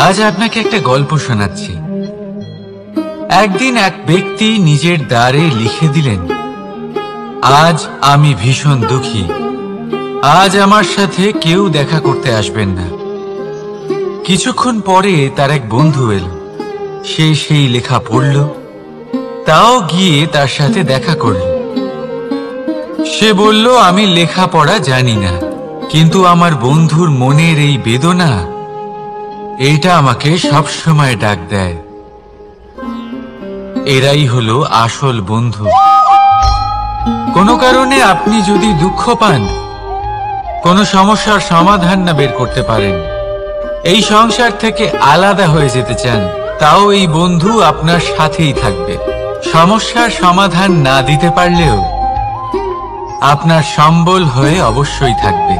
আজ আপনাকে একটা গল্প শোনাচ্ছি। একদিন এক ব্যক্তি নিজের দ্বারে লিখে দিলেন, আজ আমি ভীষণ দুঃখী, আজ আমার সাথে কেউ দেখা করতে আসবেন না। কিছুক্ষণ পরে তার এক বন্ধু এলো, সে সেই লেখা পড়ল, তাও গিয়ে তার সাথে দেখা করল। সে বলল, আমি লেখাপড়া জানি না, কিন্তু আমার বন্ধুর মনের এই বেদনা, এটা আমাকে সবসময় ডাক দেয়। এরাই হলো আসল বন্ধু। কোনো কারণে আপনি যদি দুঃখ পান, কোনো সমস্যার সমাধান না বের করতে পারেন, এই সংসার থেকে আলাদা হয়ে যেতে চান, তাও এই বন্ধু আপনার সাথেই থাকবে। সমস্যার সমাধান না দিতে পারলেও আপনার সম্বল হয়ে অবশ্যই থাকবে।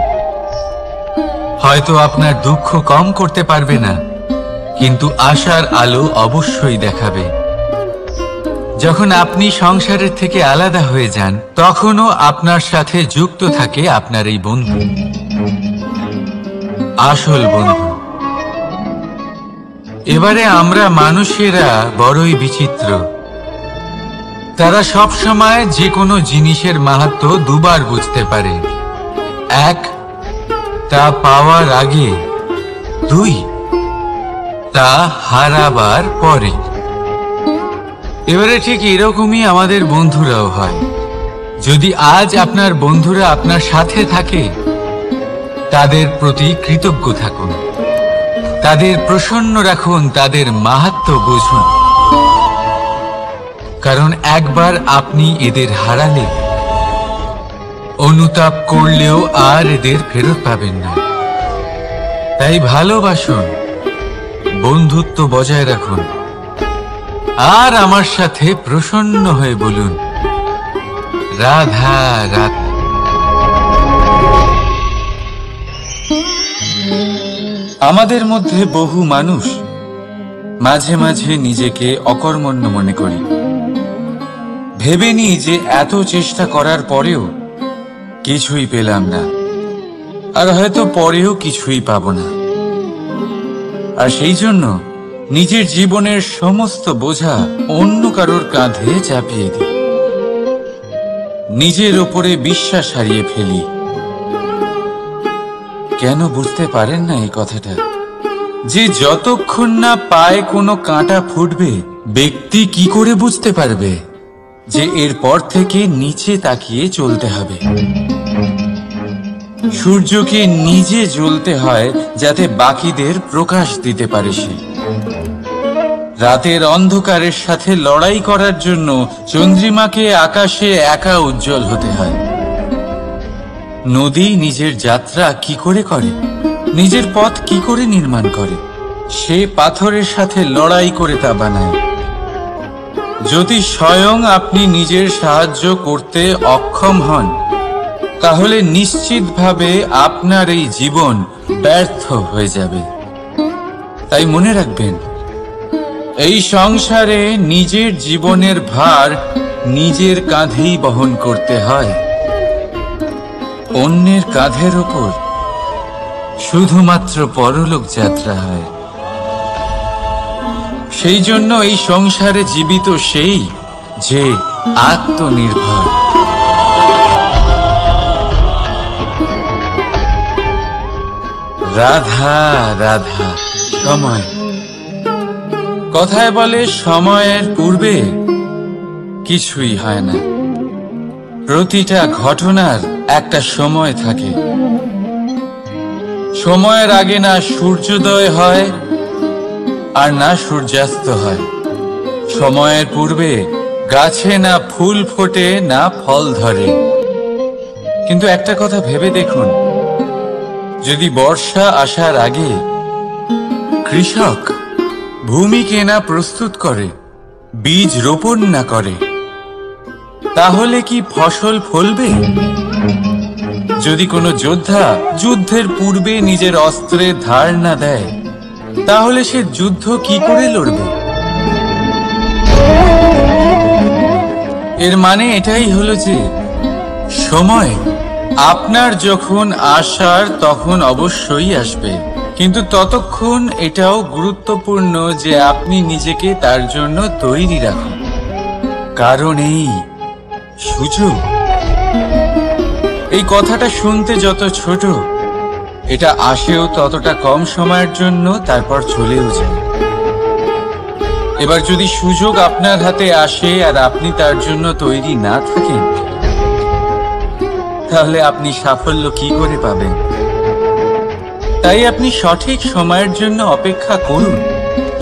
হয়তো আপনার দুঃখ কম করতে পারবে না, কিন্তু আশার আলো অবশ্যই দেখাবে। যখন আপনি সংসারের থেকে আলাদা হয়ে যান, তখনও আপনার সাথে যুক্ত থাকে আপনার এই বন্ধু, আসল বন্ধু। এবারে আমরা মানুষেরা বড়ই বিচিত্র। তারা সব সময় যে কোনো জিনিসের মাহাত্ম্য দুবার বুঝতে পারে। এক, তা পাওয়ার আগে। দুই, তা হারাবার পরে। এবারে ঠিক এরকমই আমাদের বন্ধুরাও হয়। যদি আজ আপনার বন্ধুরা আপনার সাথে থাকে, তাদের প্রতি কৃতজ্ঞ থাকুন, তাদের প্রসন্ন রাখুন, তাদের মাহাত্ম্য বুঝুন। কারণ একবার আপনি এদের হারালে, অনুতাপ করলেও আর এদের ফেরত পাবেন না। তাই ভালোবাসুন, বন্ধুত্ব বজায় রাখুন, আর আমার সাথে প্রসন্ন হয়ে বলুন, রাধা রাধা। আমাদের মধ্যে বহু মানুষ মাঝে মাঝে নিজেকে অকর্মণ্য মনে করি। ভেবে নিই যে এত চেষ্টা করার পরেও কিছুই পেলাম না, আর হয়তো পরেও কিছুই পাবো না। আর সেই জন্য নিজের জীবনের সমস্ত বোঝা অন্য কারোর কাঁধে চাপিয়ে দিই, নিজের ওপরে বিশ্বাস হারিয়ে ফেলি। কেন বুঝতে পারেন না এই কথাটা, যে যতক্ষণ না পায়ে কোনো কাঁটা ফুটবে, ব্যক্তি কি করে বুঝতে পারবে যে এরপর থেকে নিচে তাকিয়ে চলতে হবে। সূর্যকে নিজে জ্বলতে হয় যাতে বাকিদের প্রকাশ দিতে পারে সে। রাতের অন্ধকারের সাথে লড়াই করার জন্য চন্দ্রিমাকে আকাশে একা উজ্জ্বল হতে হয়। নদী নিজের যাত্রা কি করে করে, নিজের পথ কি করে নির্মাণ করে, সে পাথরের সাথে লড়াই করে তা বানায়। যদি স্বয়ং আপনি নিজের সাহায্য করতে অক্ষম হন, তাহলে নিশ্চিতভাবে আপনার এই জীবন ব্যর্থ হয়ে যাবে। তাই মনে রাখবেন, এই সংসারে নিজের জীবনের ভার নিজের কাঁধেই বহন করতে হয়। অন্যের কাঁধের ওপর শুধুমাত্র পরলোক যাত্রা হয়। সেই জন্য এই সংসারে জীবিত সেই যে আত্মনির্ভর। রাধা রাধা। সময়, কথায় বলে সময়ের পূর্বে কিছুই হয় না। প্রতিটা ঘটনার একটা সময় থাকে। সময়ের আগে না সূর্যোদয় হয়, আর না সূর্যাস্ত হয়। সময়ের পূর্বে গাছে না ফুল ফোটে, না ফল ধরে। কিন্তু একটা কথা ভেবে দেখুন, যদি বর্ষা আসার আগে কৃষক ভূমিকে না প্রস্তুত করে, বীজ রোপণ না করে, তাহলে কি ফসল ফলবে? যদি কোনো যোদ্ধা যুদ্ধের পূর্বে নিজের অস্ত্রের ধার না দেয়, তাহলে সে যুদ্ধ কি করে লড়বে? এর মানে এটাই হলো যে সময় আপনার যখন আসার তখন অবশ্যই আসবে, কিন্তু ততক্ষণ এটাও গুরুত্বপূর্ণ যে আপনি নিজেকে তার জন্য তৈরি রাখুন। কারণ এই সুযোগ, এই কথাটা শুনতে যত ছোট, এটা আসেও ততটা কম সময়ের জন্য, তারপর চলেও যায়। এবার যদি সুযোগ আপনার হাতে আসে আর আপনি তার জন্য তৈরি না থাকেন, তাহলে আপনি সাফল্য কি করে পাবেন? তাই আপনি সঠিক সময়ের জন্য অপেক্ষা করুন,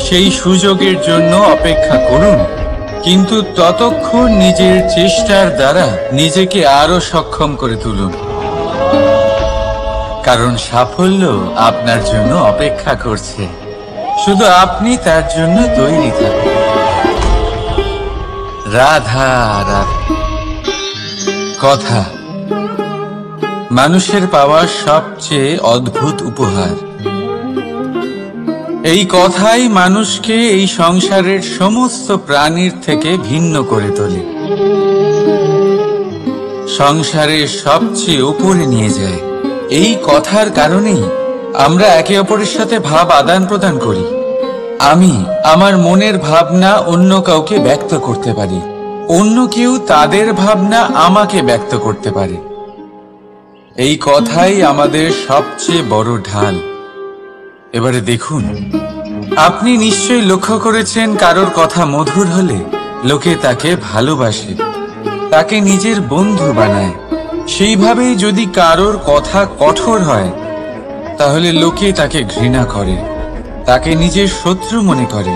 সেই সুযোগের জন্য অপেক্ষা করুন, কিন্তু ততক্ষণ নিজের চেষ্টার দ্বারা নিজেকে আরো সক্ষম করে তুলুন। কারণ সাফল্য আপনার জন্য অপেক্ষা করছে, শুধু আপনি তার জন্য তৈরি থাকুন। রাধা রাধা। কথা মানুষের পাওয়া সবচেয়ে অদ্ভুত উপহার। এই কথাই মানুষকে এই সংসারের সমস্ত প্রাণীর থেকে ভিন্ন করে তোলে, সংসারের সবচেয়ে উপরে নিয়ে যায়। এই কথার কারণেই আমরা একে অপরের সাথে ভাব আদান প্রদান করি। আমি আমার মনের ভাবনা অন্য কাউকে ব্যক্ত করতে পারি, অন্য কেউ তাদের ভাবনা আমাকে ব্যক্ত করতে পারে। এই কথাই আমাদের সবচেয়ে বড় ঢাল। এবারে দেখুন, আপনি নিশ্চয়ই লক্ষ্য করেছেন, কারোর কথা মধুর হলে লোকে তাকে ভালোবাসে, তাকে নিজের বন্ধু বানায়। সেইভাবেই যদি কারোর কথা কঠোর হয়, তাহলে লোকে তাকে ঘৃণা করে, তাকে নিজের শত্রু মনে করে।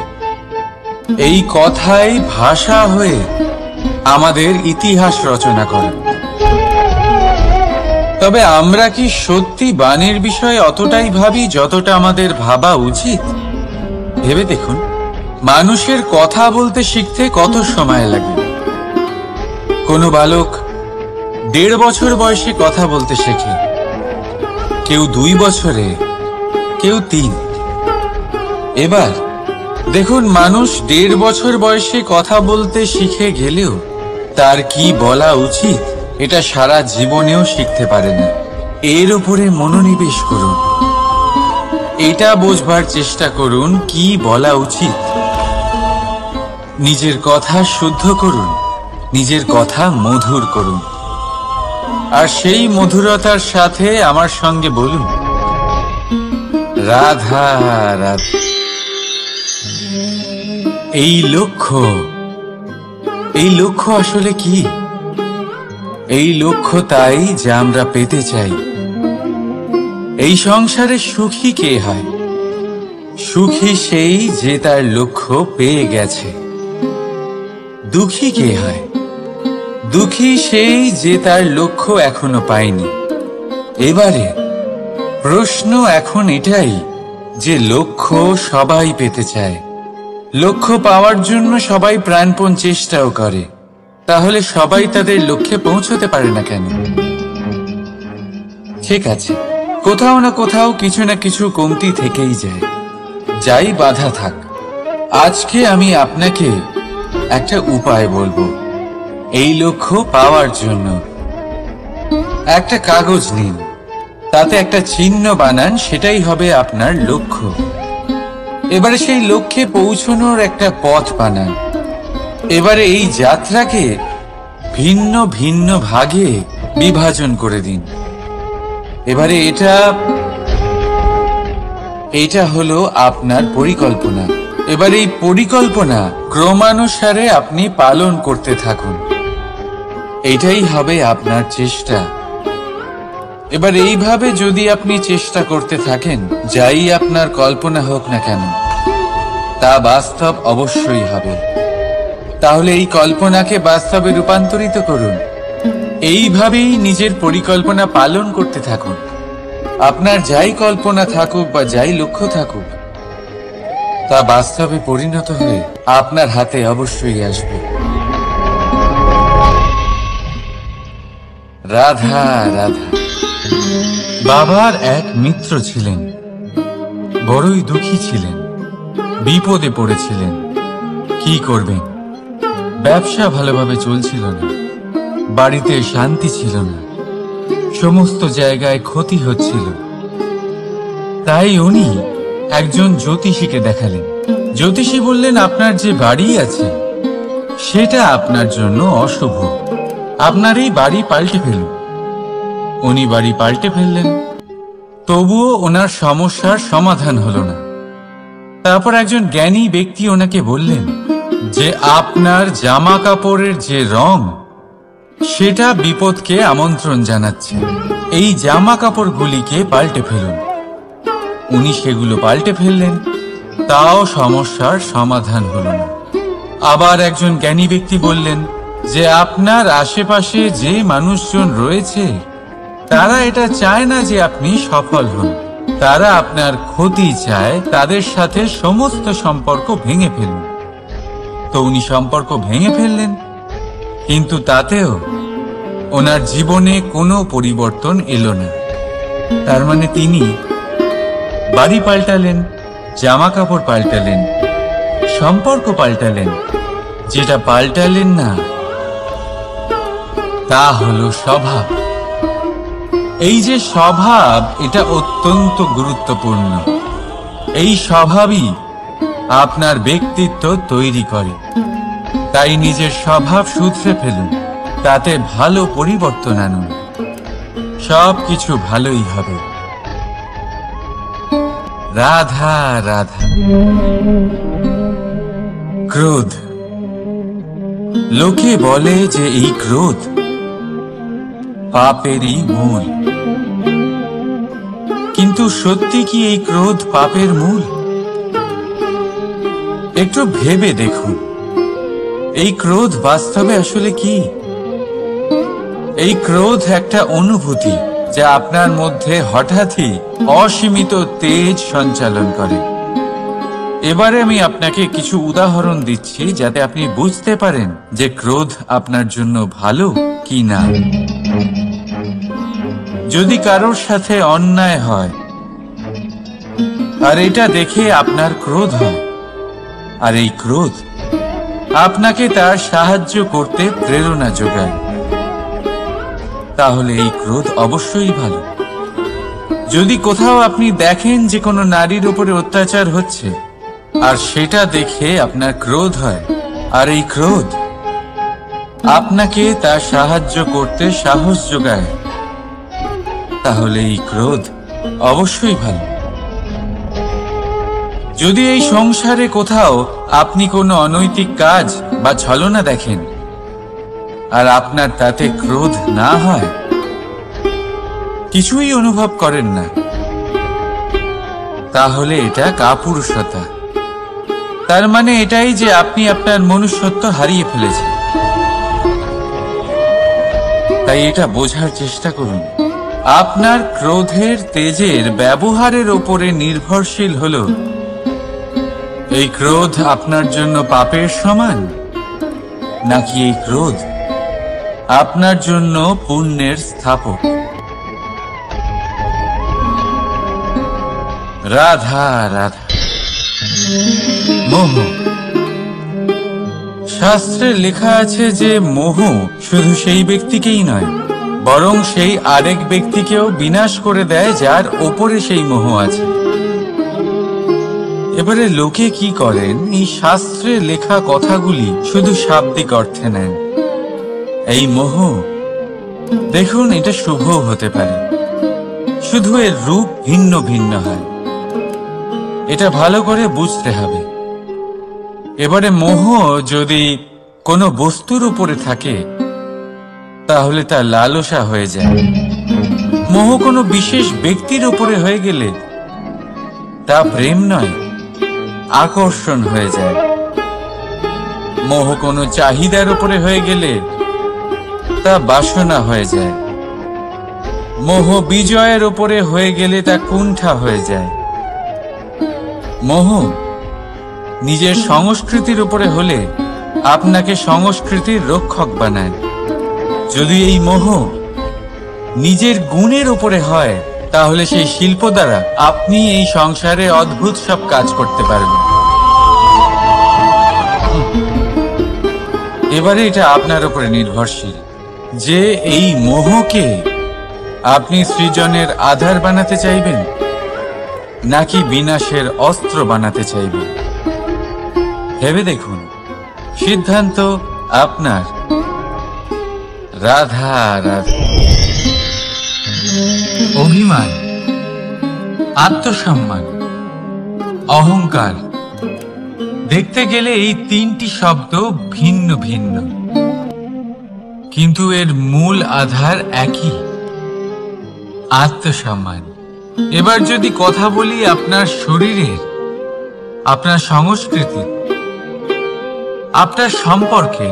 এই কথাই ভাষা হয়ে আমাদের ইতিহাস রচনা করে। তবে আমরা কি সত্যি বাণীর বিষয়ে অতটাই ভাবি যতটা আমাদের ভাবা উচিত? ভেবে দেখুন, মানুষের কথা বলতে শিখতে কত সময় লাগে। কোনো বালক 1.5 বছর বয়সে কথা বলতে শেখে, কেউ 2 বছরে, কেউ 3। এবার দেখুন, মানুষ 1.5 বছর বয়সে কথা বলতে শিখে গেলেও তার কি বলা উচিত এটা সারা জীবনেও শিখতে পারে না। এর উপরে মনোনিবেশ করুন, এটা বোঝবার চেষ্টা করুন কি বলা উচিত। নিজের কথা শুদ্ধ করুন, নিজের কথা মধুর করুন, আর সেই মধুরতার সাথে আমার সঙ্গে বলুন, রাধা রাধা। এই লক্ষ্য আসলে কি? এই লক্ষ্য তাই যা আমরা পেতে চাই। এই সংসারে সুখী কে হয়? সুখী সেই যে তার লক্ষ্য পেয়ে গেছে। দুঃখী কে হয়? দুঃখী সেই যে তার লক্ষ্য এখনো পায়নি। এবারে প্রশ্ন এখন এটাই যে লক্ষ্য সবাই পেতে চায়, লক্ষ্য পাওয়ার জন্য সবাই প্রাণপণ চেষ্টাও করে, তাহলে সবাই তাদের লক্ষ্যে পৌঁছতে পারে না কেন? ঠিক আছে, কোথাও না কোথাও কিছু না কিছু কমতি থেকেই যায়, যাই বাধা থাক। আজকে আমি আপনাকে একটা উপায় বলবো এই লক্ষ্য পাওয়ার জন্য। একটা কাগজ নিন, তাতে একটা চিহ্ন বানান, সেটাই হবে আপনার লক্ষ্য। এবারে সেই লক্ষ্যে পৌঁছানোর একটা পথ বানান। এবারে এই যাত্রাকে ভিন্ন ভিন্ন ভাগে বিভাজন করে দিন। এবারে এটা হলো আপনার পরিকল্পনা। এবার এই পরিকল্পনা ক্রমানুসারে আপনি পালন করতে থাকুন, এটাই হবে আপনার চেষ্টা। এবার এইভাবে যদি আপনি চেষ্টা করতে থাকেন, যাই আপনার কল্পনা হোক না কেন তা বাস্তব অবশ্যই হবে। তাহলে এই কল্পনাকে বাস্তবে রূপান্তরিত করুন। এইভাবেই নিজের পরিকল্পনা পালন করতে থাকুন। আপনার যাই কল্পনা থাকুক বা যাই লক্ষ্য থাকুক, তা বাস্তবে পরিণত হয়ে আপনার হাতে অবশ্যই আসবে। রাধা রাধা। বাবার এক মিত্র ছিলেন, বড়ই দুঃখী ছিলেন, বিপদে পড়েছিলেন। কি করবেন? ব্যবসা ভালোভাবে চলছিল না, বাড়িতে শান্তি ছিল না, সমস্ত জায়গায় ক্ষতি হচ্ছিল। তাই উনি একজন জ্যোতিষীকে দেখালেন। জ্যোতিষী বললেন, আপনার যে বাড়ি আছে সেটা আপনার জন্য অশুভ, আপনার এই বাড়ি পাল্টে ফেলুন। উনি বাড়ি পাল্টে ফেললেন, তবুও ওনার সমস্যার সমাধান হলো না। তারপর একজন জ্ঞানী ব্যক্তি ওনাকে বললেন যে আপনার জামা কাপড়ের যে রং সেটা বিপদকে আমন্ত্রণ জানাচ্ছে, এই জামা কাপড়গুলিকে পাল্টে ফেলুন। উনি সেগুলো পাল্টে ফেললেন, তাও সমস্যার সমাধান হলো না। আবার একজন জ্ঞানী ব্যক্তি বললেন যে আপনার আশেপাশে যে মানুষজন রয়েছে তারা এটা চায় না যে আপনি সফল হন, তারা আপনার ক্ষতি চায়, তাদের সাথে সমস্ত সম্পর্ক ভেঙে ফেলুন। তো উনি সম্পর্ক ভেঙে ফেললেন, কিন্তু তাতেও ওনার জীবনে কোনো পরিবর্তন এলো না। তার মানে তিনি বাড়ি পাল্টালেন, জামা কাপড় পাল্টালেন, সম্পর্ক পাল্টালেন, যেটা পাল্টালেন না তা হলো স্বভাব। এই যে স্বভাব, এটা অত্যন্ত গুরুত্বপূর্ণ। এই স্বভাবই আপনার ব্যক্তিত্ব তৈরি করে। তাই নিজের স্বভাব শুধরে ফেলুন, তাতে ভালো পরিবর্তন আনুন, সবকিছু ভালোই হবে। রাধা রাধা। ক্রোধ। লোকে বলে যে এই ক্রোধ পাপেরই মূল, কিন্তু সত্যি কি এই ক্রোধ পাপের মূল? একটু ভেবে দেখুন, এই ক্রোধ বাস্তবে আসলে কি? এই ক্রোধ একটা অনুভূতি যা আপনার মধ্যে হঠাৎই অসীমিত তেজ সঞ্চালন করে। এবারে আমি আপনাকে কিছু উদাহরণ দিচ্ছি যাতে আপনি বুঝতে পারেন যে ক্রোধ আপনার জন্য ভালো কি না। যদি কারোর সাথে অন্যায় হয় আর এটা দেখে আপনার ক্রোধ হয়, আর এই ক্রোধ আপনাকে তার সাহায্য করতে প্রেরণা যোগায়, তাহলে এই ক্রোধ অবশ্যই ভালো। যদি কোথাও আপনি দেখেন যে কোনো নারীর উপরে অত্যাচার হচ্ছে আর সেটা দেখে আপনার ক্রোধ হয়, আর এই ক্রোধ আপনাকে তার সাহায্য করতে সাহস যোগায়, তাহলে এই ক্রোধ অবশ্যই ভালো। যদি এই সংসারে কোথাও আপনি কোনো অনৈতিক কাজ বা ছলনা দেখেন আর আপনার তাতে ক্রোধ না হয়, কিছুই অনুভব করেন না, তাহলে এটা কাপুরুষতা। তার মানে এটাই যে আপনি আপনার মনুষ্যত্ব হারিয়ে ফেলেছেন। তাই এটা বোঝার চেষ্টা করুন, আপনার ক্রোধের তেজের ব্যবহারের উপরে নির্ভরশীল হলো এই ক্রোধ আপনার জন্য পাপের সমান, নাকি এই ক্রোধ আপনার জন্য পুণ্যের স্থাপক। রাধা রাধা। মোহ। শাস্ত্রে লেখা আছে যে মোহ শুধু সেই ব্যক্তিকেই নয়, বরং সেই আরেক ব্যক্তিকেও বিনাশ করে দেয় যার ওপরে সেই মোহ আছে। এবারে লোকে কি করেন, এই শাস্ত্রে লেখা কথাগুলি শুধু শাব্দিক অর্থে নেন। এই মোহ দেখুন, এটা শুভ হতে পারে, শুধু এর রূপ ভিন্ন ভিন্ন হয়, এটা ভালো করে বুঝতে হবে। এবারে মোহ যদি কোনো বস্তুর উপরে থাকে তাহলে তা লালসা হয়ে যায়। মোহ কোনো বিশেষ ব্যক্তির উপরে হয়ে গেলে তা প্রেম নয়, আকর্ষণ হয়ে যায়। মোহ কোনো চাহিদার উপরে হয়ে গেলে তা বাসনা হয়ে যায়। মোহ বিজয়ের উপরে হয়ে গেলে তা কুণ্ঠা হয়ে যায়। মোহ নিজের সংস্কৃতির উপরে হলে আপনাকে সংস্কৃতির রক্ষক বানায়। যদি এই মোহ নিজের গুণের উপরে হয় তাহলে সেই শিল্প দ্বারা আপনি এই সংসারে অদ্ভুত সব কাজ করতে পারবেন। এবারে এটা আপনার উপরে নির্ভরশীল যে এই মোহকে আপনি সৃজনের আধার বানাতে চাইবেন, নাকি বিনাশের অস্ত্র বানাতে চাইবেন? ভেবে দেখুন, সিদ্ধান্ত আপনার। রাধা রাধা। অভিমান, আত্মসম্মান, অহংকার, দেখতে গেলে এই তিনটি শব্দ ভিন্ন ভিন্ন, কিন্তু এর মূল আধার একই, আত্মসম্মান। এবার যদি কথা বলি আপনার শরীরের, আপনার সংস্কৃতির, আপনার সম্পর্কে,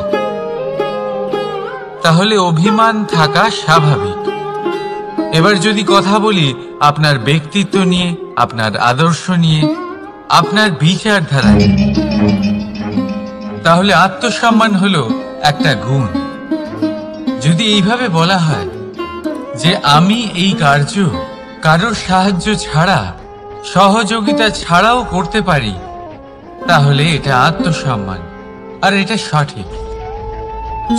তাহলে অভিমান থাকা স্বাভাবিক। এবার যদি কথা বলি আপনার ব্যক্তিত্ব নিয়ে, আপনার আদর্শ নিয়ে, আপনার বিচারধারা নিয়ে, তাহলে আত্মসম্মান হলো একটা গুণ। যদি এইভাবে বলা হয় যে আমি এই কার্য কারোর সাহায্য ছাড়া, সহযোগিতা ছাড়াও করতে পারি, তাহলে এটা আত্মসম্মান, আর এটা সঠিক।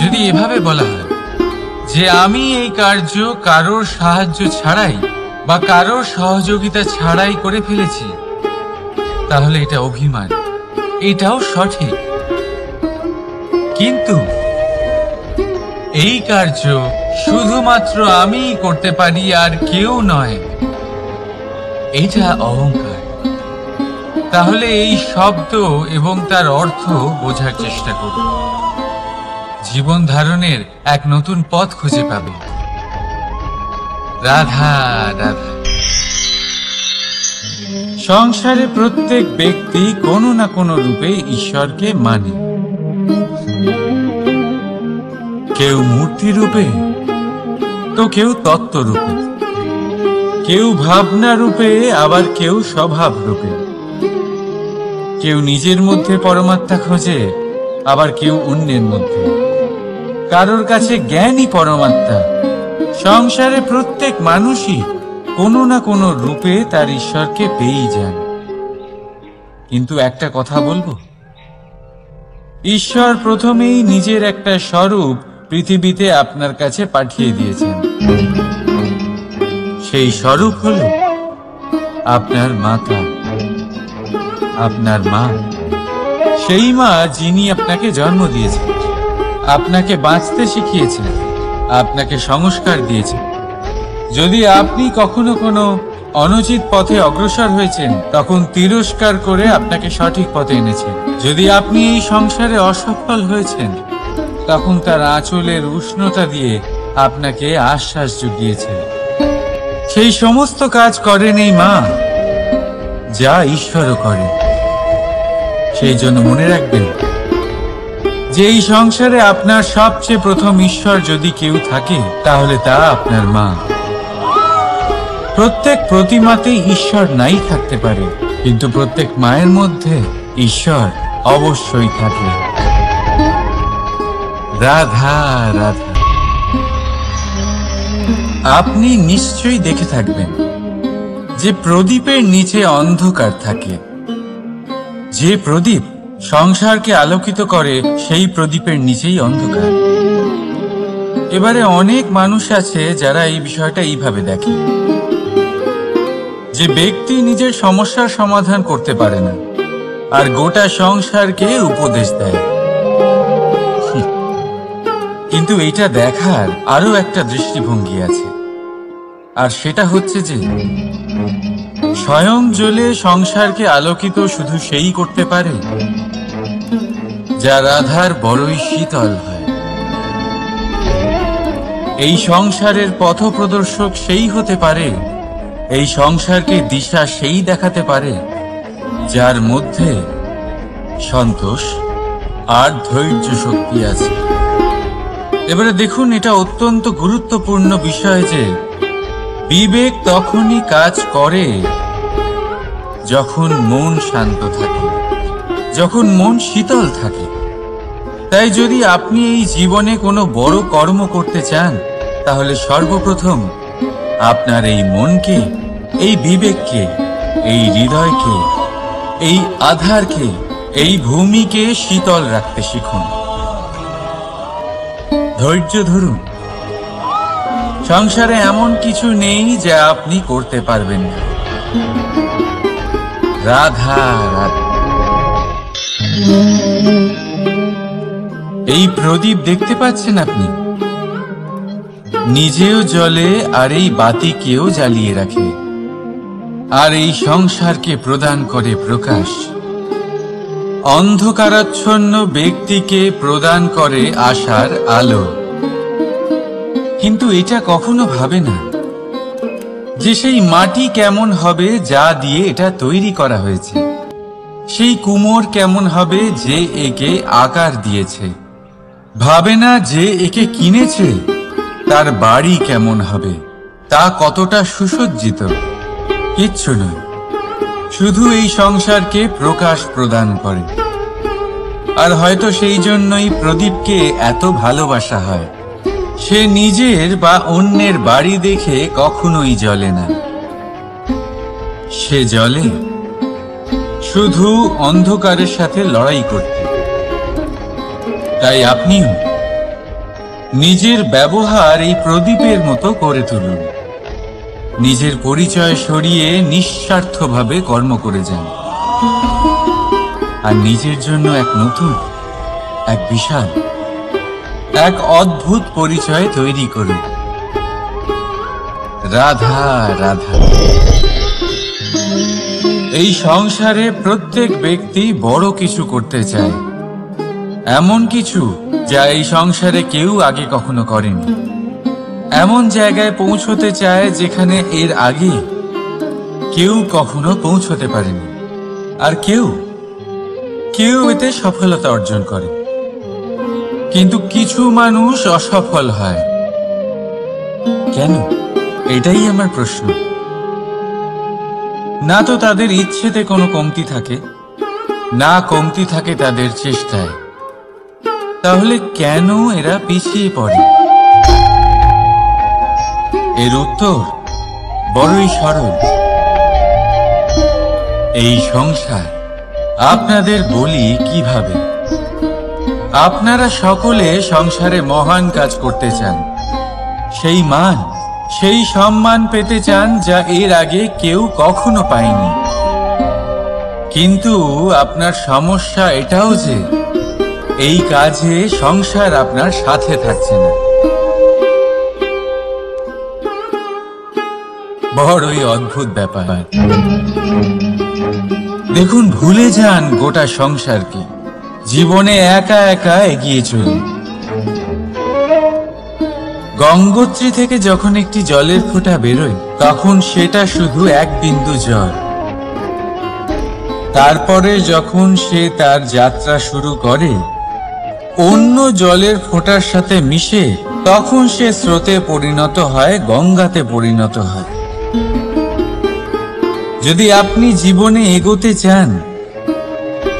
যদি এভাবে বলা হয় যে আমি এই কার্য কারোর সাহায্য ছাড়াই বা কারোর সহযোগিতা ছাড়াই করে ফেলেছি, তাহলে এটা অভিমান, এটাও সঠিক। কিন্তু এই কার্য শুধুমাত্র আমিই করতে পারি আর কেউ নয়, এটা অহংকার। তাহলে এই শব্দ এবং তার অর্থ বোঝার চেষ্টা করুন। জীবন ধারণের এক নতুন পথ খুঁজে পাবে। রাধা রাধা। সংসারে প্রত্যেক ব্যক্তি কোনো না কোনো রূপে ঈশ্বরকে মানে। কেউ মূর্তি রূপে, তো কেউ তত্ত্ব রূপে, কেউ ভাবনা রূপে, আবার কেউ স্বভাব রূপে। কেউ নিজের মধ্যে পরমাত্মা খোঁজে, আবার কেউ অন্যের মধ্যে। কারোর কাছে জ্ঞানই পরমাত্মা। সংসারে প্রত্যেক মানুষই কোনো না কোনো রূপে তার ঈশ্বরকে পেয়েই যান। কিন্তু একটা কথা বলবো, ঈশ্বর প্রথমেই নিজের একটা স্বরূপ পৃথিবীতে আপনার কাছে পাঠিয়ে দিয়েছেন। সেই স্বরূপ হল আপনার মাতা, আপনার মা। সেই মা যিনি আপনাকে জন্ম দিয়েছেন, আপনাকে বাঁচতে শিখিয়েছেন, আপনাকে সংস্কার দিয়েছেন। যদি আপনি কখনো কোনো অনুচিত পথে অগ্রসর হয়েছেন, তখন তিরস্কার করে আপনাকে সঠিক পথে এনেছেন। যদি আপনি এই সংসারে অসফল হয়েছেন, তখন তার আঁচলের উষ্ণতা দিয়ে আপনাকে আশ্বাস জুগিয়েছেন। সেই সমস্ত কাজ করেন এই মা, যা ঈশ্বরও করেন। সেই জন্য মনে রাখবেন যে এই সংসারে আপনার সবচেয়ে প্রথম ঈশ্বর যদি কেউ থাকে, তাহলে তা আপনার মা। প্রত্যেক প্রতিমাতেই ঈশ্বর নাই থাকতে পারে, কিন্তু প্রত্যেক মায়ের মধ্যে ঈশ্বর অবশ্যই থাকে। রাধা রাধা। আপনি নিশ্চয়ই দেখে থাকবেন যে প্রদীপের নিচে অন্ধকার থাকে। যে প্রদীপ সংসারকে আলোকিত করে, সেই প্রদীপের নিচেই অন্ধকার। এবারে অনেক মানুষ আছে যারা এই বিষয়টা এইভাবে দেখে যে ব্যক্তি নিজের সমস্যার সমাধান করতে পারে না, আর গোটা সংসারকে উপদেশ দেয়। কিন্তু এটা দেখার আরো একটা দৃষ্টিভঙ্গি আছে, আর সেটা হচ্ছে যে স্বয়ং জ্বলে সংসারকে আলোকিত শুধু সেই করতে পারে যা রাধার বড়ই শীতল হয়। এই সংসারের পথপ্রদর্শক সেই হতে পারে, এই সংসারকে দিশা সেই দেখাতে পারে যার মধ্যে সন্তোষ আর ধৈর্য শক্তি আছে। এবারে দেখুন, এটা অত্যন্ত গুরুত্বপূর্ণ বিষয় যে বিবেক তখনই কাজ করে যখন মন শান্ত থাকে, যখন মন শীতল থাকে। তাই যদি আপনি এই জীবনে কোনো বড় কর্ম করতে চান, তাহলে সর্বপ্রথম আপনার এই মনকে, এই বিবেককে, এই হৃদয়কে, এই আধারকে, এই ভূমিকে শীতল রাখতে শিখুন। ধৈর্য ধরুন। সংসারে এমন কিছু নেই যা আপনি করতে পারবেন না। রাধা রাধা। এই প্রদীপ দেখতে পাচ্ছেন আপনি, নিজেও জ্বলে আর এই বাতিকেও জ্বালিয়ে রাখে, আর এই সংসারকে প্রদান করে প্রকাশ। অন্ধকারাচ্ছন্ন ব্যক্তিকে প্রদান করে আশার আলো। কিন্তু এটা কখনো ভাবে না যে সেই মাটি কেমন হবে যা দিয়ে এটা তৈরি করা হয়েছে, সেই কুমোর কেমন হবে যে একে আকার দিয়েছে। ভাবে না যে একে কিনেছে তার বাড়ি কেমন হবে, তা কতটা সুসজ্জিত। কিচ্ছু নয়, শুধু এই সংসারকে প্রকাশ প্রদান করে। আর হয়তো সেই জন্যই প্রদীপকে এত ভালোবাসা হয়। সে নিজের বা অন্যের বাড়ি দেখে কখনোই জ্বলে না, সে জ্বলে শুধু অন্ধকারের সাথে লড়াই করতে। তাই আপনিও নিজের ব্যবহার এই প্রদীপের মতো করে তুলুন। নিজের পরিচয় সরিয়ে নিঃস্বার্থভাবে কর্ম করে যান, আর নিজের জন্য এক নতুন, এক বিশাল, এক অদ্ভুত পরিচয় তৈরি করুন। রাধা রাধা। এই সংসারে প্রত্যেক ব্যক্তি বড় কিছু করতে চায়, এমন কিছু যা এই সংসারে কেউ আগে কখনো করেনি। এমন জায়গায় পৌঁছতে চায় যেখানে এর আগে কেউ কখনো পৌঁছতে পারেনি। আর কেউ এতে সফলতা অর্জন করে। কিন্তু কিছু মানুষ অসফল হয় কেন? এটাই আমার প্রশ্ন। না তো তাদের ইচ্ছেতে কোনো কমতি থাকে, না কমতি থাকে তাদের চেষ্টায়। তাহলে কেন এরা পিছিয়ে পড়ে? এর উত্তর বড়ই সরল। এই সংসার আপনাদের বলি কিভাবে। আপনারা সকলে সংসারে মহান কাজ করতে চান, সেই মান, সেই সম্মান পেতে চান যা এর আগে কেউ কখনো পায়নি। কিন্তু আপনার সমস্যা এটাও যে এই কাজে সংসার আপনার সাথে থাকছে না। বড়ই অদ্ভুত ব্যাপার। দেখুন, ভুলে যান গোটা সংসারকে, জীবনে একা একা এগিয়ে চলুন। গঙ্গোত্রী থেকে যখন একটি জলের ফোঁটা বেরোয় তখন সেটা শুধু এক বিন্দু জল। তারপরে যখন সে তার যাত্রা শুরু করে অন্য জলের ফোঁটার সাথে মিশে, তখন সে স্রোতে পরিণত হয়, গঙ্গাতে পরিণত হয়। যদি আপনি জীবনে এগোতে চান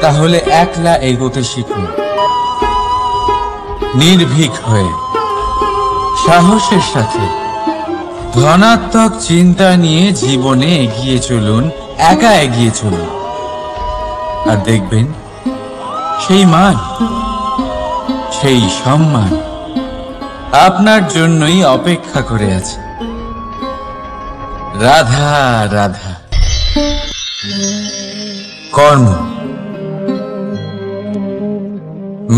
তাহলে একলা এগোতে শিখুন, নির্ভীক হয়ে, সাহসের সাথে, ধনাত্মক চিন্তা নিয়ে জীবনে এগিয়ে চলুন, একা এগিয়ে চলুন। আর দেখবেন সেই মান, সেই সম্মান আপনার জন্যই অপেক্ষা করে আছে। রাধা রাধা। কর্ম।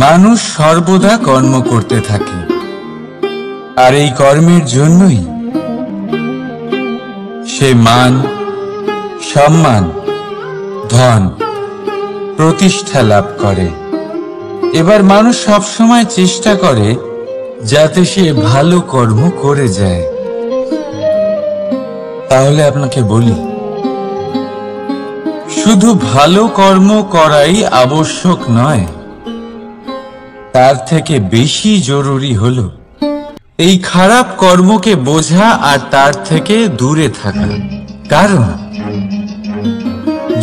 মানুষ সর্বদা কর্ম করতে থাকে, আর এই কর্মের জন্যই সে মান, সম্মান, ধন, প্রতিষ্ঠা লাভ করে। এবার মানুষ সবসময় চেষ্টা করে যাতে সে ভালো কর্ম করে যায়। তাহলে আপনাকে বলি, শুধু ভালো কর্ম করাই আবশ্যক নয়, তার থেকে বেশি জরুরি হলো এই খারাপ কর্মকে বোঝা আর তার থেকে দূরে থাকা। কারণ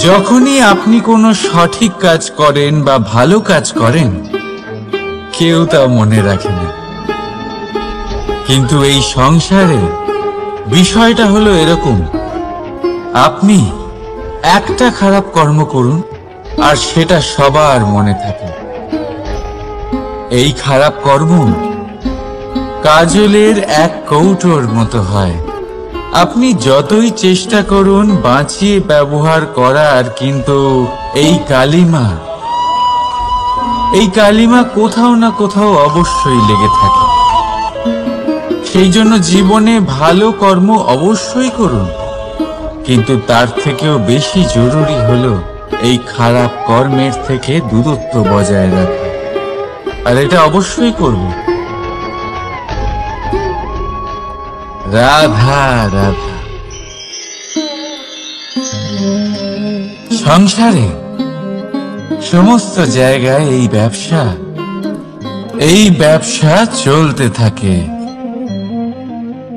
যখনই আপনি কোনো সঠিক কাজ করেন বা ভালো কাজ করেন, কেউ তা মনে রাখে না। কিন্তু এই সংসারে বিষয়টা হলো এরকম, আপনি একটা খারাপ কর্ম করুন আর সেটা সবার মনে থাকে। এই খারাপ কর্ম কাজলের এক কৌটোর মতো হয়, আপনি যতই চেষ্টা করুন বাঁচিয়ে ব্যবহার করার, কিন্তু এই কালিমা কোথাও না কোথাও অবশ্যই লেগে থাকে। সেই জন্য জীবনে ভালো কর্ম অবশ্যই করুন, কিন্তু তার থেকেও বেশি জরুরি হলো এই খারাপ কর্মের থেকে দূরত্ব বজায় রাখা। আর এটা অবশ্যই করব। রাধা রাধা। সংসারে সমস্ত জায়গায় এই ব্যবসা চলতে থাকে।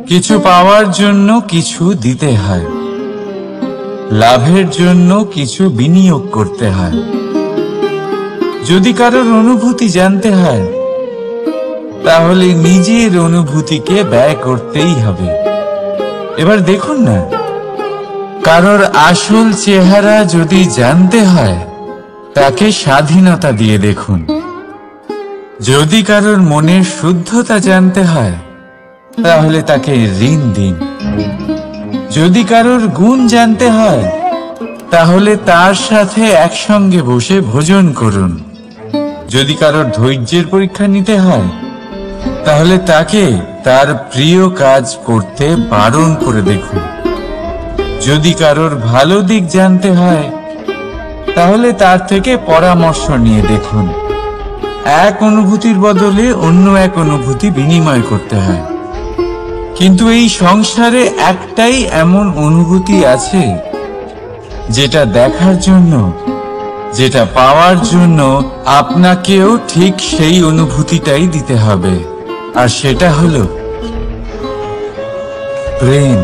কিছু পাওয়ার জন্য কিছু দিতে হয়, লাভের জন্য কিছু বিনিয়োগ করতে হয়। যদি কারোর অনুভূতি জানতে হয়, তাহলে নিজের অনুভূতিকে ব্যয় করতেই হবে। এবার দেখুন না, কারোর আসল চেহারা যদি জানতে হয়, তাকে স্বাধীনতা দিয়ে দেখুন। যদি কারোর মনের শুদ্ধতা জানতে হয়, তাহলে তাকে ঋণ দিন। যদি কারোর গুণ জানতে হয়, তাহলে তার সাথে একসঙ্গে বসে ভোজন করুন। যদি কারোর ধৈর্যের পরীক্ষা নিতে হয়, তাহলে তাকে তার প্রিয় কাজ করতে বারণ করে দেখুন। যদি কারোর ভালো দিক জানতে হয়, তাহলে তার থেকে পরামর্শ নিয়ে দেখুন। এক অনুভূতির বদলে অন্য এক অনুভূতি বিনিময় করতে হয়। কিন্তু এই সংসারে একটাই এমন অনুভূতি আছে, যেটা দেখার জন্য, যেটা পাওয়ার জন্য আপনাকেও ঠিক সেই অনুভূতিটাই দিতে হবে। আর সেটা হলো প্রেম।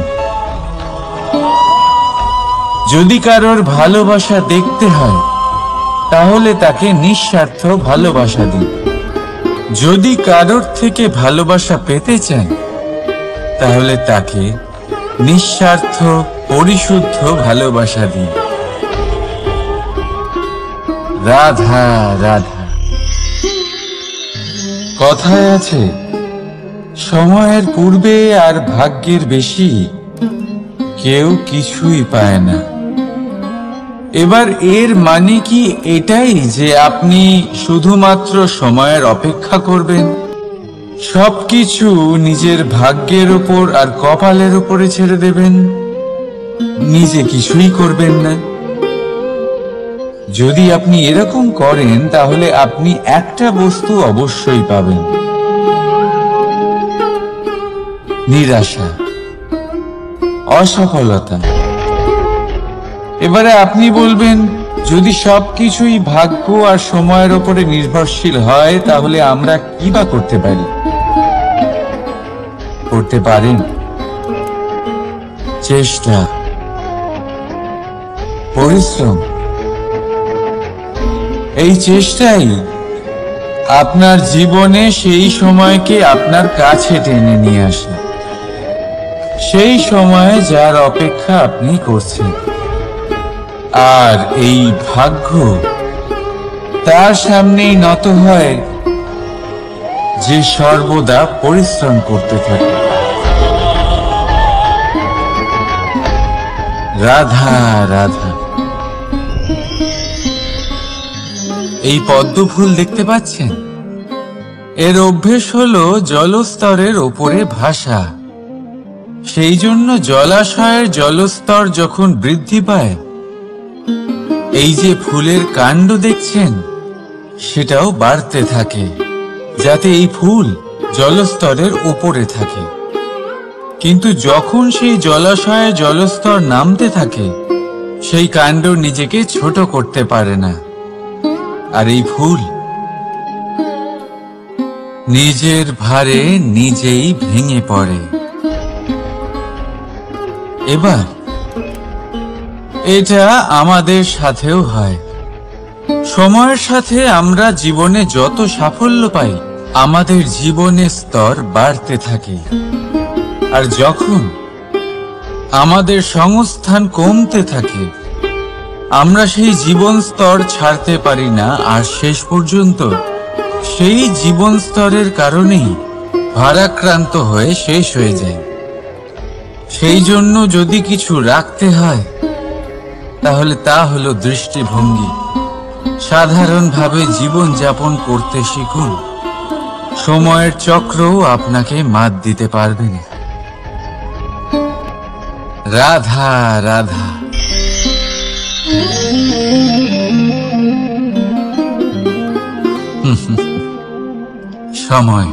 যদি কারোর ভালোবাসা দেখতে হয়, তাহলে তাকে নিঃস্বার্থ ভালোবাসা দিন। যদি কারোর থেকে ভালোবাসা পেতে চান, তাহলে তাকে নিঃস্বার্থ পরিশুদ্ধ ভালোবাসা দিন। রাধা রাধা। কথায় আছে, সময়ের পূর্বে আর ভাগ্যের বেশি কেউ কিছুই পায় না। এবার এর মানে কি এটাই যে আপনি শুধুমাত্র সময়ের অপেক্ষা করবেন, সবকিছু নিজের ভাগ্যের উপর আর কপালের উপরে ছেড়ে দেবেন, নিজে কিছুই করবেন না? যদি আপনি এরকম করেন, তাহলে আপনি একটা বস্তু অবশ্যই পাবেন: নিরাশা, অসফলতা। এবারে আপনি বলবেন, যদি সবকিছুই ভাগ্য আর সময়ের উপরে নির্ভরশীল হয়, তাহলে আমরা কি বা করতে পারি? করতে পারেন চেষ্টা, পরিশ্রম। এই চেষ্টাই আপনার জীবনে সেই সময়কে আপনার কাছে টেনে নিয়ে আসে, সেই সময় যার অপেক্ষা আপনি করছেন। আর এই ভাগ্য তার সামনেই নত হয় যে সর্বদা পরিশ্রম করতে থাকে। রাধা রাধা। এই পদ্ম ফুল দেখতে পাচ্ছেন? এর অভ্যেস হলো জলস্তরের ওপরে ভাসা। সেই জন্য জলাশয়ের জলস্তর যখন বৃদ্ধি পায়, এই যে ফুলের কাণ্ড দেখছেন, সেটাও বাড়তে থাকে, যাতে এই ফুল জলস্তরের উপরে থাকে। কিন্তু যখন সেই জলাশয়ে জলস্তর নামতে থাকে, সেই কাণ্ড নিজেকে ছোট করতে পারে না, আর এই ফুল নিজের ভারে নিজেই ভেঙে পড়ে। এবার এটা আমাদের সাথেও হয়। সময়ের সাথে আমরা জীবনে যত সাফল্য পাই, আমাদের জীবনের স্তর বাড়তে থাকে। আর যখন আমাদের সংস্থান কমতে থাকে, আমরা সেই জীবন স্তর ছাড়তে পারি না, আর শেষ পর্যন্ত সেই জীবন স্তরের কারণেই ভারাক্রান্ত হয়ে শেষ হয়ে যায়। সেই জন্য যদি কিছু রাখতে হয় তাহলে তা হলো দৃষ্টিভঙ্গি। সাধারণভাবে জীবন যাপন করতে শিখুন, সময়ের চক্রও আপনাকে মাত দিতে পারবে না। রাধা রাধা। সময়,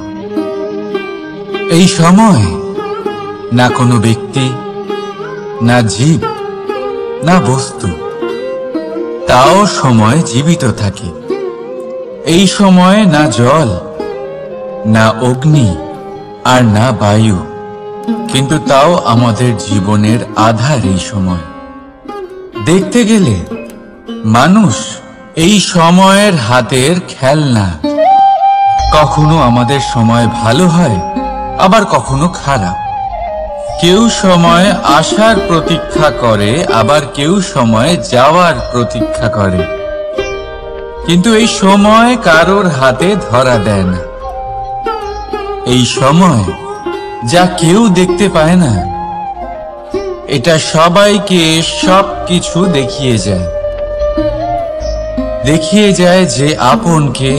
এই সময় না কোনো ব্যক্তি, না জীব, না বস্তু, তাও সময় জীবিত থাকে। এই সময় না জল, না অগ্নি, আর না বায়ু, কিন্তু তাও আমাদের জীবনের আধার। এই সময় দেখতে গেলে মানুষ এই সময়ের হাতের খেলনা। কখনো আমাদের সময় ভালো হয়, আবার কখনো খারাপ। কেউ সময় আসার প্রতীক্ষা করে, আবার কেউ সময় যাওয়ার প্রতীক্ষা করে, কিন্তু এই সময় কারোর হাতে ধরা দেয় না। এই সময় যা কেউ দেখতে পায় না, এটা সবাইকে সবকিছু দেখিয়ে যায়। দেখিয়ে যায় যে আপনকে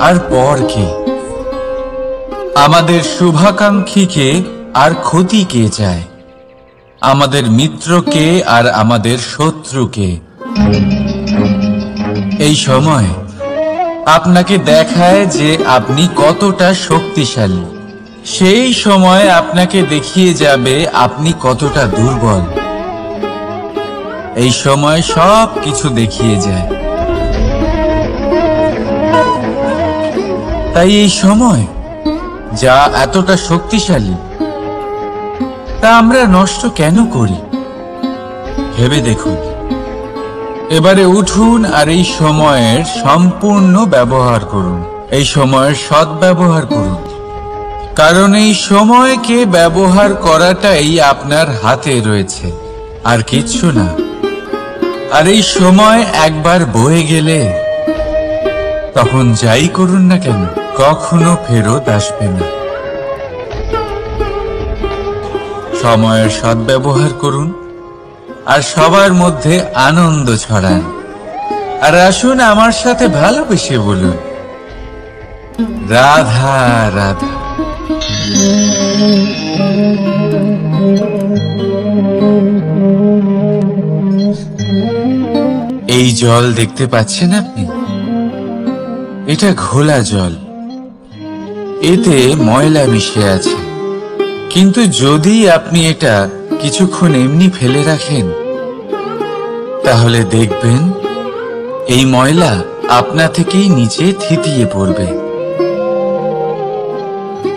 আর পরকে, আমাদের শুভাকাঙ্ক্ষীকে আর ক্ষতিকে চায়, আমাদের মিত্রকে আর আমাদের শত্রুকে। এই সময় আপনাকে দেখায় যে আপনি কতটা শক্তিশালী, সেই সময় আপনাকে দেখিয়ে যাবে আপনি কতটা দুর্বল। এই সময় সব কিছু দেখিয়ে যায়। তাই এই সময় যা এতটা শক্তিশালী, তা আমরা নষ্ট কেন করি? ভেবে দেখুন। এবারে উঠুন আর এই সময়ের সম্পূর্ণ ব্যবহার করুন, এই সময়ের সদ্ব্যবহার করুন, কারণ এই সময়কে ব্যবহার করাটাই আপনার হাতে রয়েছে, আর কিচ্ছু না। আর এই সময় একবার বয়ে গেলে তখন যাই করুন না কেন, কখনো ফেরত আসবে না। সময়ের সদ্ব্যবহার করুন আর সবার মধ্যে আনন্দ ছড়ান। আর আসুন আমার সাথে ভালোবেসে বলুন, রাধা রাধা। এই জল দেখতে পাচ্ছেন আপনি? এটা ঘোলা জল, এতে ময়লা মিশে আছে। কিন্তু যদি আপনি এটা কিছুক্ষণ এমনি ফেলে রাখেন, তাহলে দেখবেন এই ময়লা আপনা থেকেই নিচে থিতিয়ে পড়বে।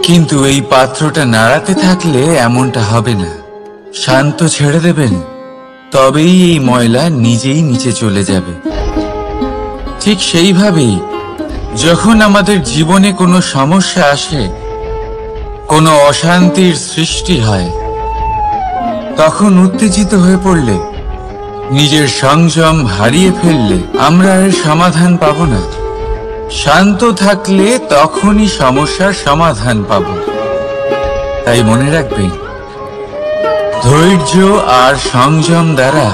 কিন্তু এই পাত্রটা নাড়াতে থাকলে এমনটা হবে না। শান্ত ছেড়ে দেবেন, তবেই এই ময়লা নিজেই নিচে চলে যাবে। ঠিক সেইভাবেই যখন আমাদের জীবনে কোনো সমস্যা আসে, কোনো অশান্তির সৃষ্টি হয়, তখন উত্তেজিত হয়ে পড়লে, নিজের সংযম হারিয়ে ফেললে আমরা এর সমাধান পাব না। শান্ত থাকলে তখনই সমস্যার সমাধান পাব। তাই মনে রাখবেন, ধৈর্য আর সংযম দ্বারা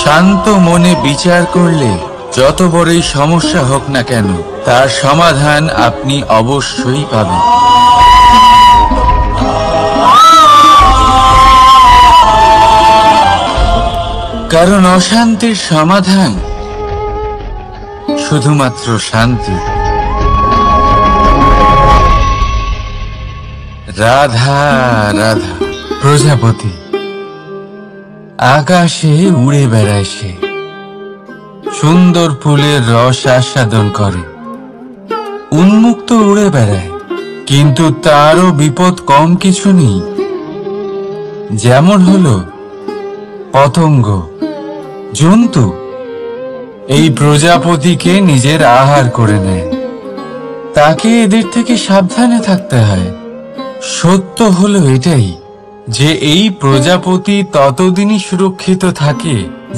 শান্ত মনে বিচার করলে যত বড়ই সমস্যা হোক না কেন, তার সমাধান আপনি অবশ্যই পাবেন। কারণ অশান্তির সমাধান শুধুমাত্র শান্তি। রাধা রাধা। প্রজাপতি আকাশে উড়ে বেড়ায়, সে সুন্দর ফুলের রস আস্বাদন করে, উন্মুক্ত উড়ে বেড়ায়, কিন্তু তারও বিপদ কম কিছু নেই। যেমন হলো পতঙ্গ, জন্তু এই প্রজাপতিকে নিজের আহার করে নেয়। তাকে এদের থেকে সাবধানে থাকতে হয়। সত্য হলো এটাই যে এই প্রজাপতি ততদিনই সুরক্ষিত থাকে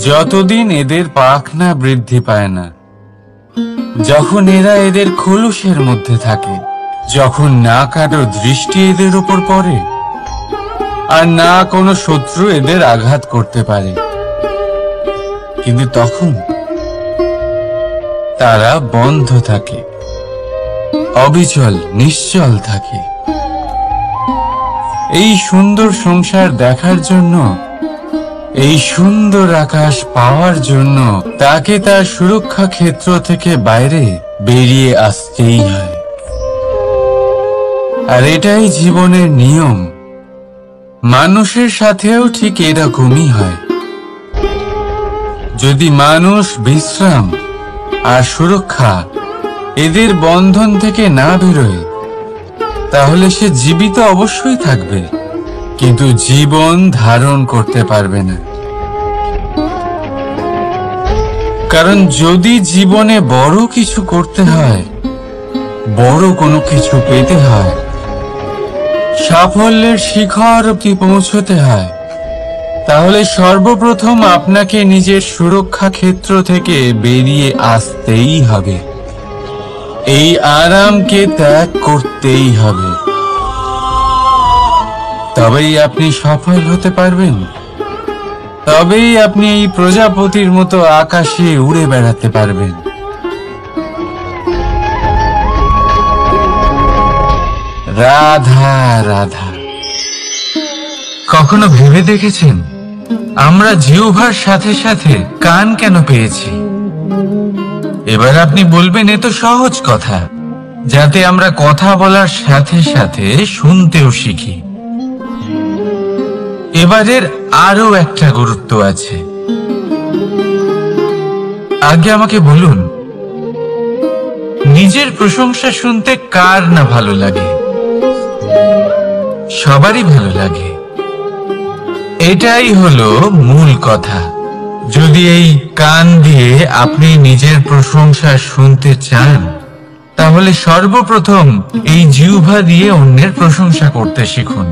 যতদিন এদের পাখনা বৃদ্ধি পায় না। যখন এরা এদের খোলসের মধ্যে থাকে, যখন না কারো দৃষ্টি এদের উপর পড়ে, আর না কোনো শত্রু এদের আঘাত করতে পারে। কিন্তু তখন তারা বন্ধ থাকে, অবিচল নিশ্চল থাকে। এই সুন্দর সংসার দেখার জন্য, এই সুন্দর আকাশ পাওয়ার জন্য তাকে তার সুরক্ষা ক্ষেত্র থেকে বাইরে বেরিয়ে আসতেই হয়। আর এটাই জীবনের নিয়ম। মানুষের সাথেও ঠিক এরকমই হয়। যদি মানুষ বিশ্রাম আর সুরক্ষা এদের বন্ধন থেকে না বেরোয়, তাহলে সে জীবিত অবশ্যই থাকবে, কিন্তু জীবন ধারণ করতে পারবে না। কারণ যদি জীবনে বড় কিছু করতে হয়, বড় কোনো কিছু পেতে হয়, সাফল্যের শিখর অবধি পৌঁছতে হয়, তাহলে সর্বপ্রথম আপনাকে নিজের সুরক্ষা ক্ষেত্র থেকে বেরিয়ে আসতেই হবে। এই আরামকে ত্যাগ করতেই হবে। তবেই আপনি সফল হতে পারবেন। তবেই আপনি এই প্রজাপতির মতো আকাশে উড়ে বেড়াতে পারবেন। রাধা রাধা। কখনো ভেবে দেখেছেন আমরা জিহ্বার সাথে সাথে কান কেন পেয়েছি? এবার আপনি বলবেন, এ তো সহজ কথা, যাতে আমরা কথা বলার সাথে সাথে শুনতেও শিখি। এবারের আরো একটা গুরুত্ব আছে। আগে আমাকে বলুন, নিজের প্রশংসা শুনতে কার না ভালো লাগে? সবারই ভালো লাগে। এটাই হলো মূল কথা। যদি এই কান দিয়ে আপনি নিজের প্রশংসা শুনতে চান, তাহলে সর্বপ্রথম এই জিহ্বা দিয়ে অন্যের প্রশংসা করতে শিখুন।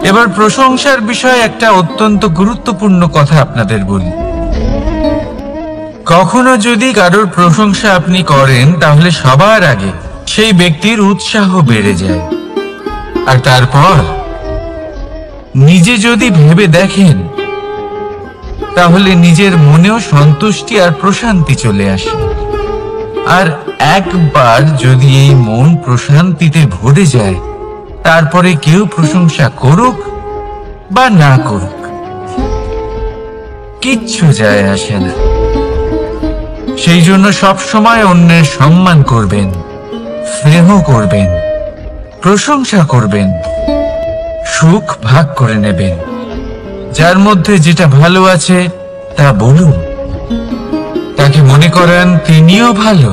এবার প্রশংসার বিষয়ে একটা অত্যন্ত গুরুত্বপূর্ণ কথা আপনাদের বলি। কখনো যদি কারোর প্রশংসা আপনি করেন, তাহলে সবার আগে সেই ব্যক্তির উৎসাহ বেড়ে যায়। আর তারপর নিজে যদি ভেবে দেখেন, তাহলে নিজের মনেও সন্তুষ্টি আর প্রশান্তি চলে আসে। আর একবার যদি এই মন প্রশান্তিতে ভরে যায়, তারপরে কেউ প্রশংসা করুক বা না করুক, কিচ্ছু যায় আসে না। সেই জন্য সবসময় অন্যের সম্মান করবেন, স্নেহ করবেন, প্রশংসা করবেন, সুখ ভাগ করে নেবেন। যার মধ্যে যেটা ভালো আছে তা বলুন, তাকে মনে করেন তিনিও ভালো,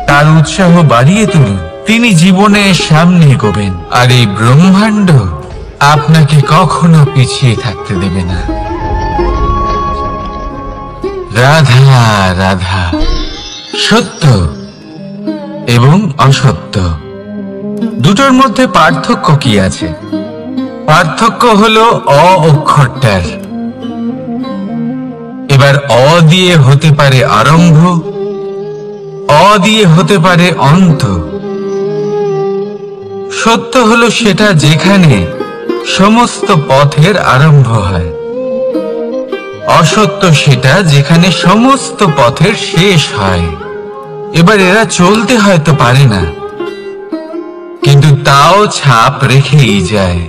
তার উৎসাহ বাড়িয়ে তুলুন। তিনি জীবনে সামনে এগোবেন, আর এই ব্রহ্মাণ্ড আপনাকে কখনো পিছিয়ে থাকতে দেবে না। রাধা রাধা। সত্য এবং অসত্য দুটোর মধ্যে পার্থক্য কি আছে? পার্থক্য হলো অ অক্ষরটার। এবার অ দিয়ে হতে পারে আরম্ভ, অ দিয়ে হতে পারে অন্ত। সত্য হলো সেটা যেখানে সমস্ত পথের আরম্ভ হয়। অসত্য সেটা যেখানে সমস্ত পথের শেষ হয়। এবার এরা চলতে হয়তো পারে না, কিন্তু তাও ছাপ রেখেই যায়।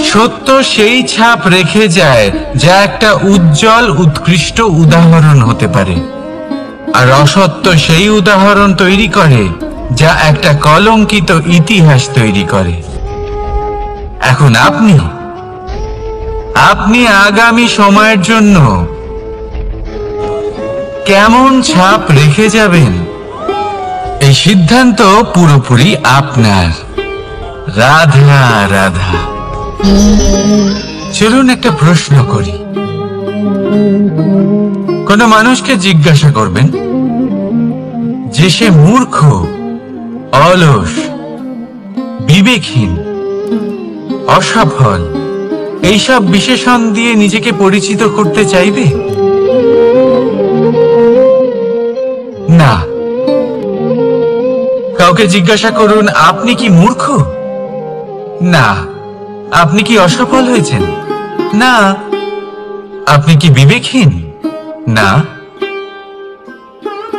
সত্য সেই ছাপ রেখে যায় যা একটা উজ্জ্বল উৎকৃষ্ট উদাহরণ হতে পারে, আর অসত্য সেই উদাহরণ তৈরি করে যা একটা কলঙ্কিত ইতিহাস তৈরি করে। এখন আপনি আগামী সময়ের জন্য কেমন ছাপ রেখে যাবেন, এই সিদ্ধান্ত পুরোপুরি আপনার। রাধা রাধা। চলুন একটা প্রশ্ন করি। কোন মানুষকে জিজ্ঞাসা করবেন যে সে মূর্খ, অলস, বিবেকহীন, অসফল, এইসব বিশেষণ দিয়ে নিজেকে পরিচিত করতে চাইবে? না। কাউকে জিজ্ঞাসা করুন, আপনি কি মূর্খ? না। আপনি কি অসফল হয়েছেন? না। আপনি কি বিবেকহীন? না।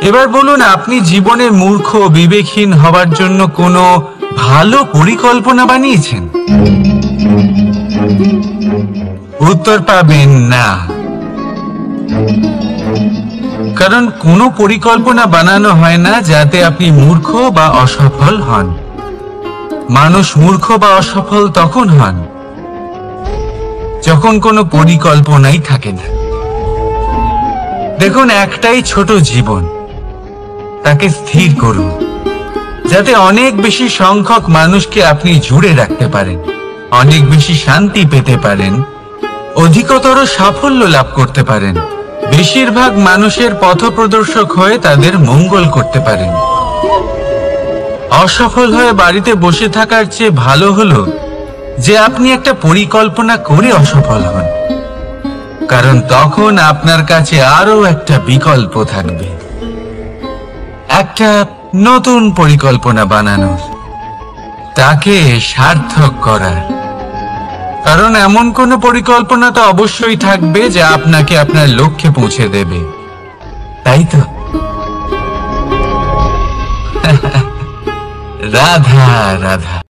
এবার বলুন, আপনি জীবনে মূর্খ বিবেকহীন হবার জন্য কোনো ভালো পরিকল্পনা বানিয়েছেন? উত্তর পাবেন না। কারণ কোনো পরিকল্পনা বানানো হয় না যাতে আপনি মূর্খ বা অসফল হন। মানুষ মূর্খ বা অসফল তখন হন যখন কোনো পরিকল্পনাই থাকে না। দেখুন, একটাই ছোট জীবন, তাকে স্থির করুন যাতে অনেক বেশি সংখ্যক মানুষকে আপনি জুড়ে রাখতে পারেন, অনেক বেশি শান্তি পেতে পারেন, অধিকতর সাফল্য লাভ করতে পারেন, বেশিরভাগ মানুষের পথপ্রদর্শক হয়ে তাদের মঙ্গল করতে পারেন। অসফল হয়ে বাড়িতে বসে থাকার চেয়ে ভালো হলো যে আপনি একটা পরিকল্পনা করে অসফল হন, কারণ তখন আপনার কাছে আরো একটা বিকল্প থাকবে, একটা নতুন পরিকল্পনা বানানোর, তাকে সার্থক করার। কারণ এমন কোনো পরিকল্পনা তো অবশ্যই থাকবে যা আপনাকে আপনার লক্ষ্যে পৌঁছে দেবে, তাই তো? রাধা রাধা।